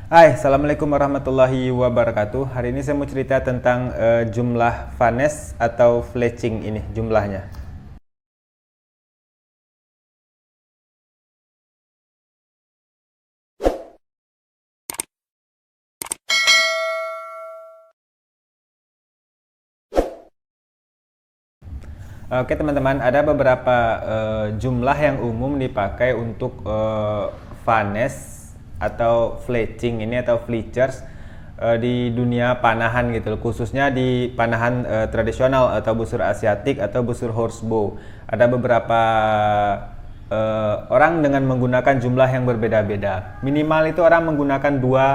Hai, Assalamualaikum warahmatullahi wabarakatuh. Hari ini saya mau cerita tentang jumlah vanes atau fletching ini, jumlahnya. Oke teman-teman, ada beberapa jumlah yang umum dipakai untuk vanes atau fletching ini atau fletchers di dunia panahan gitu loh, khususnya di panahan tradisional atau busur asiatik atau busur horsebow. Ada beberapa orang dengan menggunakan jumlah yang berbeda-beda. Minimal itu orang menggunakan dua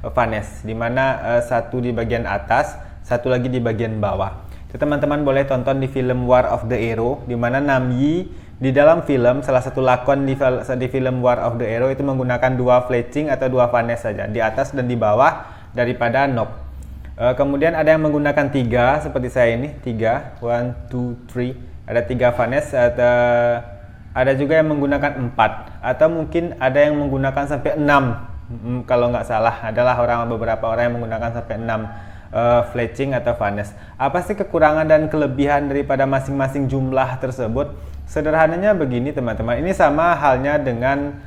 vanes, di mana satu di bagian atas, satu lagi di bagian bawah. Teman-teman boleh tonton di film War of the Arrow, di mana Namyi di dalam film, salah satu lakon di film War of the Arrow itu menggunakan dua fletching atau dua vanes saja, di atas dan di bawah daripada knob. Kemudian ada yang menggunakan tiga seperti saya ini, tiga, 1, 2, 3, ada tiga vanes, ada juga yang menggunakan 4, atau mungkin ada yang menggunakan sampai 6. Kalau nggak salah adalah beberapa orang yang menggunakan sampai 6 fletching atau vanes. Apa sih kekurangan dan kelebihan daripada masing-masing jumlah tersebut? Sederhananya begini teman-teman, ini sama halnya dengan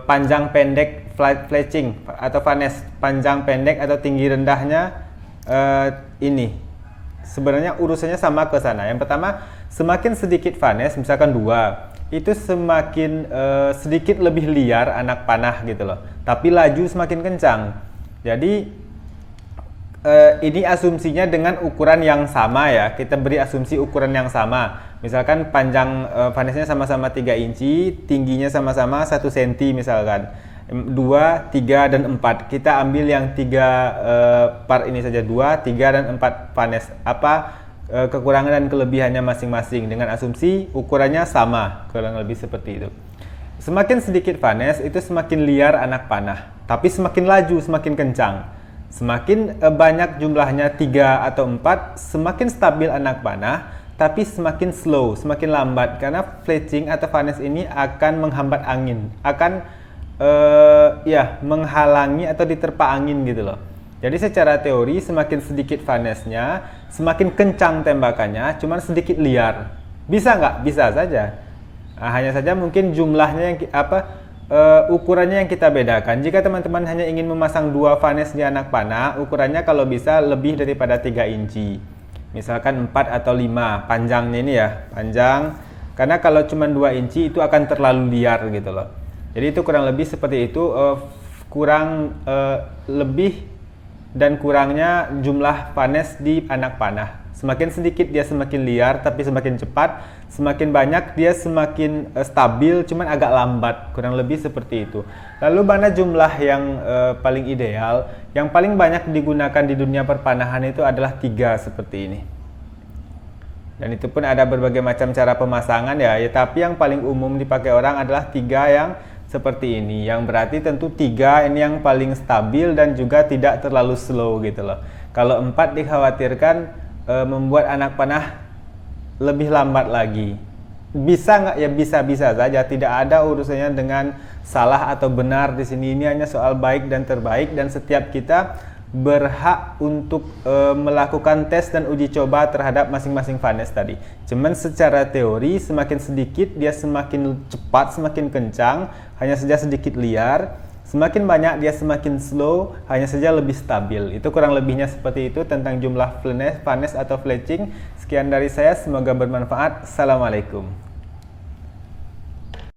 panjang pendek fletching atau vanes. Panjang pendek atau tinggi rendahnya ini sebenarnya urusannya sama ke sana. Yang pertama, semakin sedikit vanes, misalkan 2, itu semakin sedikit lebih liar anak panah gitu loh, tapi laju semakin kencang. Jadi ini asumsinya dengan ukuran yang sama ya, kita beri asumsi ukuran yang sama. Misalkan panjang vanesnya sama-sama 3 inci, tingginya sama-sama 1 cm misalkan. 2, 3, dan 4. Kita ambil yang 3 part ini saja, 2, 3, dan 4 vanes. Apa kekurangan dan kelebihannya masing-masing dengan asumsi ukurannya sama, kurang lebih seperti itu. Semakin sedikit vanes itu semakin liar anak panah, tapi semakin laju, semakin kencang. Semakin banyak jumlahnya 3 atau 4, semakin stabil anak panah, tapi semakin slow, semakin lambat, karena fletching atau vanes ini akan menghambat angin, akan menghalangi atau diterpa angin gitu loh. Jadi secara teori semakin sedikit vanesnya, semakin kencang tembakannya, cuman sedikit liar. Bisa nggak? Bisa saja. Nah, hanya saja mungkin jumlahnya yang ukurannya yang kita bedakan. Jika teman-teman hanya ingin memasang 2 vanes di anak panah, ukurannya kalau bisa lebih daripada 3 inci. Misalkan 4 atau 5 panjangnya ini ya, panjang. Karena kalau cuma 2 inci itu akan terlalu liar gitu loh. Jadi itu kurang lebih seperti itu, lebih dan kurangnya jumlah vanes di anak panah. Semakin sedikit dia semakin liar, tapi semakin cepat. Semakin banyak dia semakin stabil, cuman agak lambat. Kurang lebih seperti itu. Lalu mana jumlah yang paling ideal? Yang paling banyak digunakan di dunia perpanahan itu adalah 3 seperti ini. Dan itu pun ada berbagai macam cara pemasangan ya. Tapi yang paling umum dipakai orang adalah 3 yang seperti ini. Yang berarti tentu 3 ini yang paling stabil dan juga tidak terlalu slow gitu loh. Kalau 4 dikhawatirkan membuat anak panah lebih lambat lagi. Bisa nggak? Ya bisa-bisa saja. Tidak ada urusannya dengan salah atau benar di sini. Ini hanya soal baik dan terbaik, dan setiap kita berhak untuk melakukan tes dan uji coba terhadap masing-masing vanes tadi. Cuman secara teori semakin sedikit dia semakin cepat, semakin kencang, hanya saja sedikit liar. Semakin banyak dia semakin slow, hanya saja lebih stabil. Itu kurang lebihnya seperti itu tentang jumlah vanes atau fletching. Sekian dari saya, semoga bermanfaat. Assalamualaikum.